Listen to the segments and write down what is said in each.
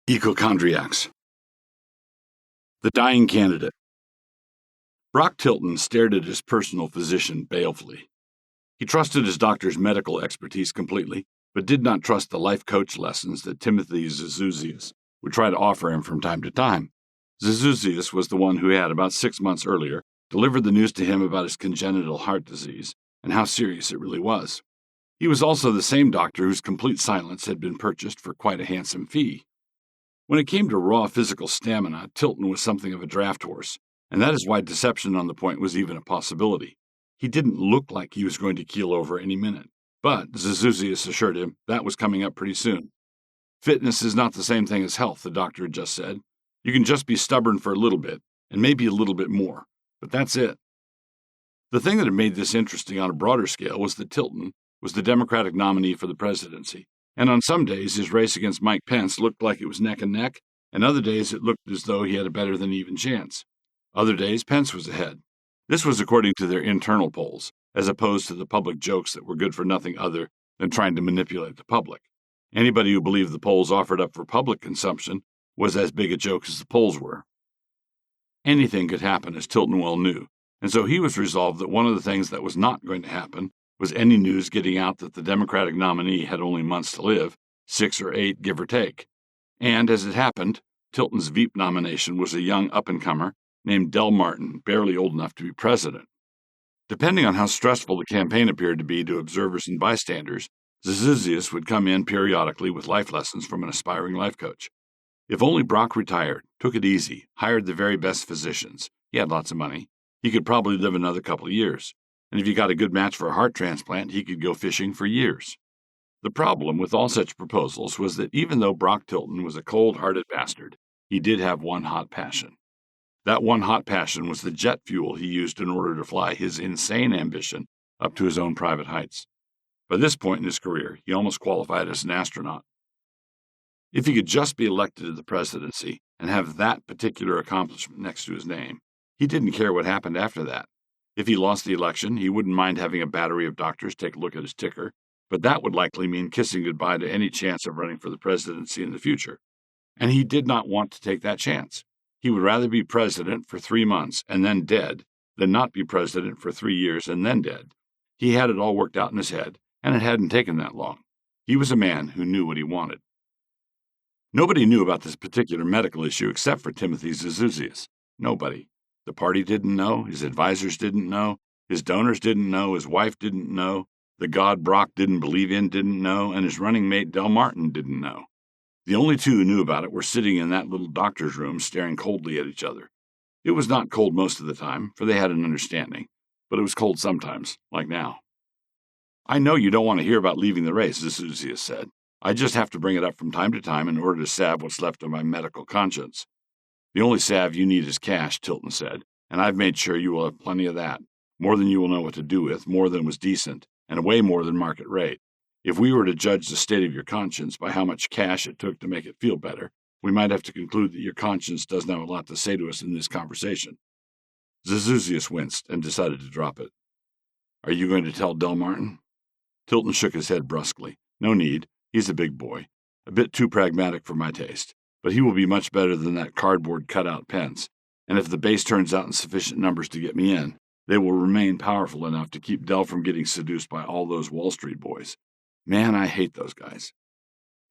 Ecochondriacs. The dying candidate. Brock Tilton stared at his personal physician balefully. He trusted his doctor's medical expertise completely, but did not trust the life coach lessons that Timothy Zizuzius would try to offer him from time to time. Zizuzius was the one who had, about 6 months earlier, delivered the news to him about his congenital heart disease and how serious it really was. He was also the same doctor whose complete silence had been purchased for quite a handsome fee. When it came to raw physical stamina, Tilton was something of a draft horse, and that is why deception on the point was even a possibility. He didn't look like he was going to keel over any minute, but Zizuzius assured him that was coming up pretty soon. Fitness is not the same thing as health, the doctor had just said. You can just be stubborn for a little bit, and maybe a little bit more, but that's it. The thing that had made this interesting on a broader scale was that Tilton was the Democratic nominee for the presidency. And on some days, his race against Mike Pence looked like it was neck and neck, and other days it looked as though he had a better than even chance. Other days, Pence was ahead. This was according to their internal polls, as opposed to the public jokes that were good for nothing other than trying to manipulate the public. Anybody who believed the polls offered up for public consumption was as big a joke as the polls were. Anything could happen, as Tilton well knew, and so he was resolved that one of the things that was not going to happen was any news getting out that the Democratic nominee had only months to live, 6 or 8, give or take. And as it happened, Tilton's Veep nomination was a young up-and-comer named Del Martin, barely old enough to be president. Depending on how stressful the campaign appeared to be to observers and bystanders, Zizuzius would come in periodically with life lessons from an aspiring life coach. If only Brock retired, took it easy, hired the very best physicians, he had lots of money, he could probably live another couple of years. And if he got a good match for a heart transplant, he could go fishing for years. The problem with all such proposals was that even though Brock Tilton was a cold-hearted bastard, he did have one hot passion. That one hot passion was the jet fuel he used in order to fly his insane ambition up to his own private heights. By this point in his career, he almost qualified as an astronaut. If he could just be elected to the presidency and have that particular accomplishment next to his name, he didn't care what happened after that. If he lost the election, he wouldn't mind having a battery of doctors take a look at his ticker, but that would likely mean kissing goodbye to any chance of running for the presidency in the future. And he did not want to take that chance. He would rather be president for 3 months and then dead than not be president for 3 years and then dead. He had it all worked out in his head, and it hadn't taken that long. He was a man who knew what he wanted. Nobody knew about this particular medical issue except for Timothy Zizuzius. Nobody. The party didn't know, his advisors didn't know, his donors didn't know, his wife didn't know, the God Brock didn't believe in didn't know, and his running mate Del Martin didn't know. The only two who knew about it were sitting in that little doctor's room staring coldly at each other. It was not cold most of the time, for they had an understanding, but it was cold sometimes, like now. I know you don't want to hear about leaving the race, Zizuzius said. I just have to bring it up from time to time in order to salve what's left of my medical conscience. The only salve you need is cash, Tilton said, and I've made sure you will have plenty of that, more than you will know what to do with, more than was decent, and way more than market rate. If we were to judge the state of your conscience by how much cash it took to make it feel better, we might have to conclude that your conscience doesn't have a lot to say to us in this conversation. Zizuzius winced and decided to drop it. Are you going to tell Del Martin? Tilton shook his head brusquely. No need. He's a big boy. A bit too pragmatic for my taste. But he will be much better than that cardboard cutout Pence, and if the base turns out in sufficient numbers to get me in, they will remain powerful enough to keep Del from getting seduced by all those Wall Street boys. Man, I hate those guys.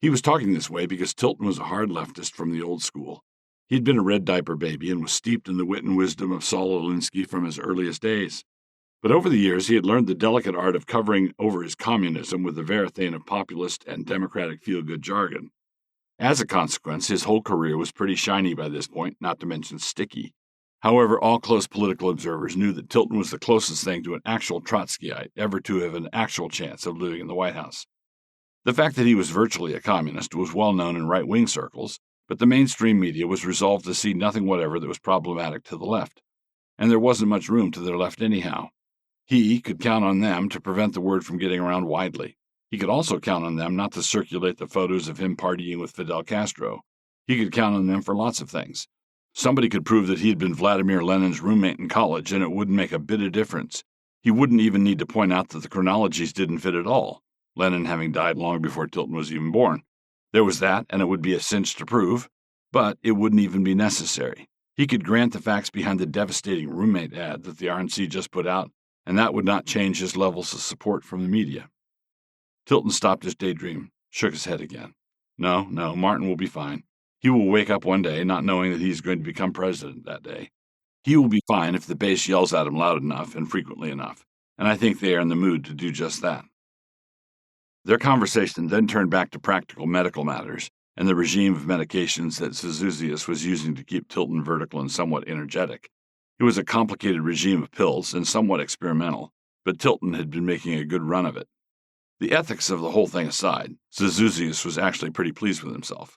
He was talking this way because Tilton was a hard leftist from the old school. He'd been a red diaper baby and was steeped in the wit and wisdom of Saul Alinsky from his earliest days. But over the years, he had learned the delicate art of covering over his communism with the verathane of populist and democratic feel-good jargon. As a consequence, his whole career was pretty shiny by this point, not to mention sticky. However, all close political observers knew that Tilton was the closest thing to an actual Trotskyite ever to have an actual chance of living in the White House. The fact that he was virtually a communist was well known in right-wing circles, but the mainstream media was resolved to see nothing whatever that was problematic to the left. And there wasn't much room to their left anyhow. He could count on them to prevent the word from getting around widely. He could also count on them not to circulate the photos of him partying with Fidel Castro. He could count on them for lots of things. Somebody could prove that he had been Vladimir Lenin's roommate in college, and it wouldn't make a bit of difference. He wouldn't even need to point out that the chronologies didn't fit at all, Lenin having died long before Tilton was even born. There was that, and it would be a cinch to prove, but it wouldn't even be necessary. He could grant the facts behind the devastating roommate ad that the RNC just put out, and that would not change his levels of support from the media. Tilton stopped his daydream, shook his head again. No, Martin will be fine. He will wake up one day not knowing that he is going to become president that day. He will be fine if the base yells at him loud enough and frequently enough, and I think they are in the mood to do just that. Their conversation then turned back to practical medical matters and the regime of medications that Zizuzius was using to keep Tilton vertical and somewhat energetic. It was a complicated regime of pills and somewhat experimental, but Tilton had been making a good run of it. The ethics of the whole thing aside, Zizuzius was actually pretty pleased with himself.